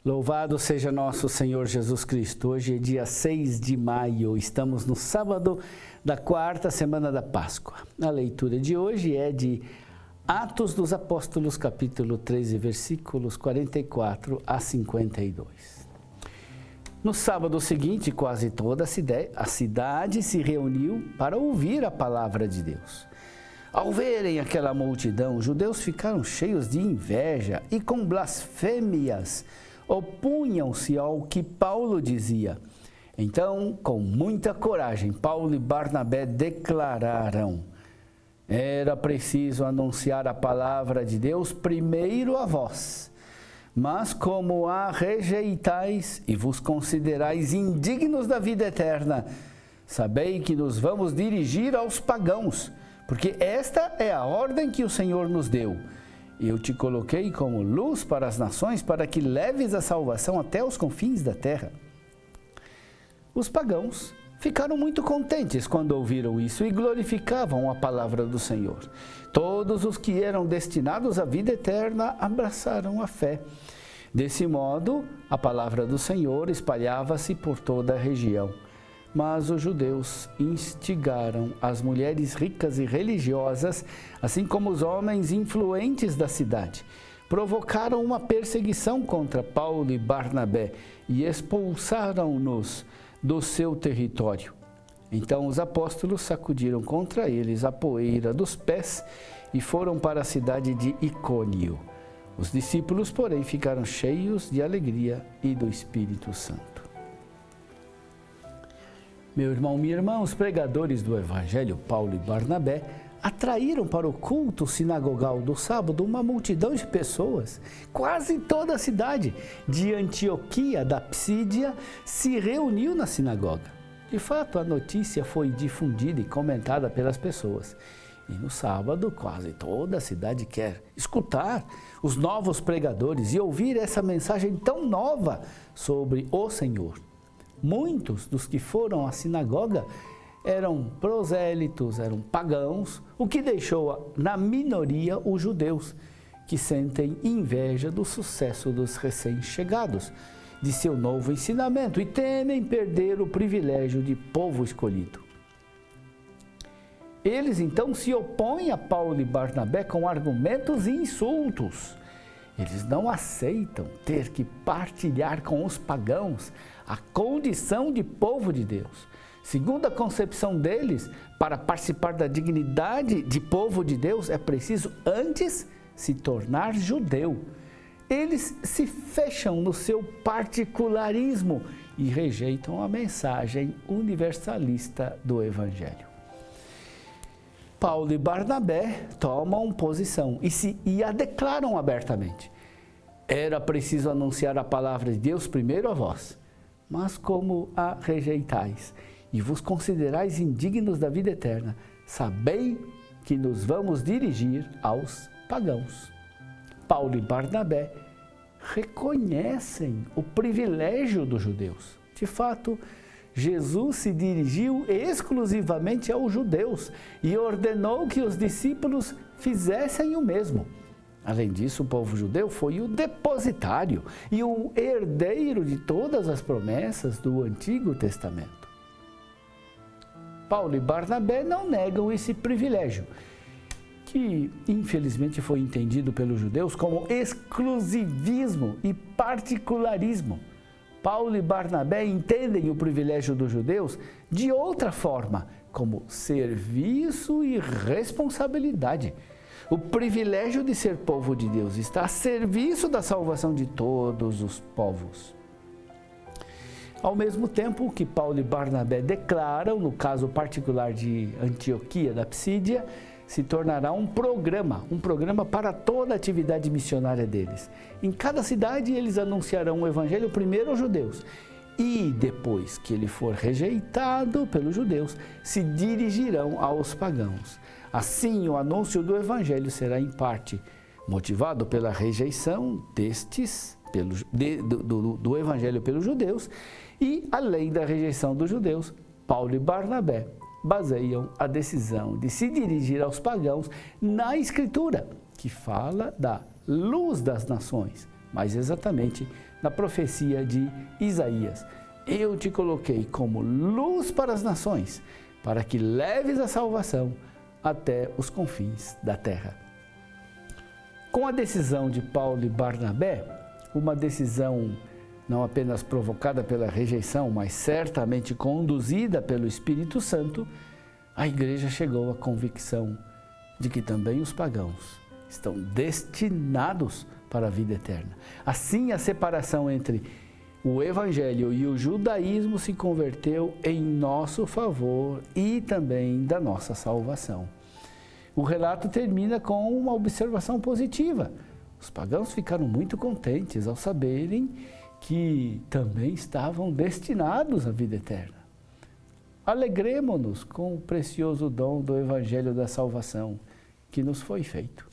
Louvado seja nosso Senhor Jesus Cristo. Hoje é dia 6 de maio, estamos no sábado da quarta semana da Páscoa. A leitura de hoje é de Atos dos Apóstolos, capítulo 13, versículos 44 a 52. No sábado seguinte, quase toda a cidade se reuniu para ouvir a palavra de Deus. Ao verem aquela multidão, os judeus ficaram cheios de inveja e com blasfêmias opunham-se ao que Paulo dizia. Então, com muita coragem, Paulo e Barnabé declararam: era preciso anunciar a palavra de Deus primeiro a vós, mas como a rejeitais e vos considerais indignos da vida eterna, sabei que nos vamos dirigir aos pagãos, porque esta é a ordem que o Senhor nos deu. Eu te coloquei como luz para as nações, para que leves a salvação até os confins da terra. Os pagãos ficaram muito contentes quando ouviram isso e glorificavam a palavra do Senhor. Todos os que eram destinados à vida eterna abraçaram a fé. Desse modo, a palavra do Senhor espalhava-se por toda a região. Mas os judeus instigaram as mulheres ricas e religiosas, assim como os homens influentes da cidade. Provocaram uma perseguição contra Paulo e Barnabé e expulsaram-nos do seu território. Então os apóstolos sacudiram contra eles a poeira dos pés e foram para a cidade de Icônio. Os discípulos, porém, ficaram cheios de alegria e do Espírito Santo. Meu irmão, minha irmã, os pregadores do Evangelho, Paulo e Barnabé, atraíram para o culto sinagogal do sábado uma multidão de pessoas. Quase toda a cidade de Antioquia da Psídia se reuniu na sinagoga. De fato, a notícia foi difundida e comentada pelas pessoas. E no sábado, quase toda a cidade quer escutar os novos pregadores e ouvir essa mensagem tão nova sobre o Senhor. Muitos dos que foram à sinagoga eram prosélitos, eram pagãos, o que deixou na minoria os judeus, que sentem inveja do sucesso dos recém-chegados, de seu novo ensinamento e temem perder o privilégio de povo escolhido. Eles então se opõem a Paulo e Barnabé com argumentos e insultos. Eles não aceitam ter que partilhar com os pagãos a condição de povo de Deus. Segundo a concepção deles, para participar da dignidade de povo de Deus, é preciso antes se tornar judeu. Eles se fecham no seu particularismo e rejeitam a mensagem universalista do Evangelho. Paulo e Barnabé tomam posição e a declaram abertamente. Era preciso anunciar a palavra de Deus primeiro a vós, mas como a rejeitais e vos considerais indignos da vida eterna, sabei que nos vamos dirigir aos pagãos. Paulo e Barnabé reconhecem o privilégio dos judeus. De fato, Jesus se dirigiu exclusivamente aos judeus e ordenou que os discípulos fizessem o mesmo. Além disso, o povo judeu foi o depositário e o herdeiro de todas as promessas do Antigo Testamento. Paulo e Barnabé não negam esse privilégio, que infelizmente foi entendido pelos judeus como exclusivismo e particularismo. Paulo e Barnabé entendem o privilégio dos judeus de outra forma, como serviço e responsabilidade. O privilégio de ser povo de Deus está a serviço da salvação de todos os povos. Ao mesmo tempo que Paulo e Barnabé declaram, no caso particular de Antioquia da Psídia, se tornará um programa para toda a atividade missionária deles. Em cada cidade eles anunciarão o evangelho primeiro aos judeus e depois que ele for rejeitado pelos judeus, se dirigirão aos pagãos. Assim, o anúncio do evangelho será em parte motivado pela rejeição do evangelho pelos judeus e, além da rejeição dos judeus, Paulo e Barnabé baseiam a decisão de se dirigir aos pagãos na Escritura, que fala da luz das nações, mais exatamente na profecia de Isaías. Eu te coloquei como luz para as nações, para que leves a salvação até os confins da terra. Com a decisão de Paulo e Barnabé, uma decisão não apenas provocada pela rejeição, mas certamente conduzida pelo Espírito Santo, a igreja chegou à convicção de que também os pagãos estão destinados para a vida eterna. Assim, a separação entre o Evangelho e o judaísmo se converteu em nosso favor e também da nossa salvação. O relato termina com uma observação positiva. Os pagãos ficaram muito contentes ao saberem que também estavam destinados à vida eterna. Alegremo-nos com o precioso dom do Evangelho da salvação que nos foi feito.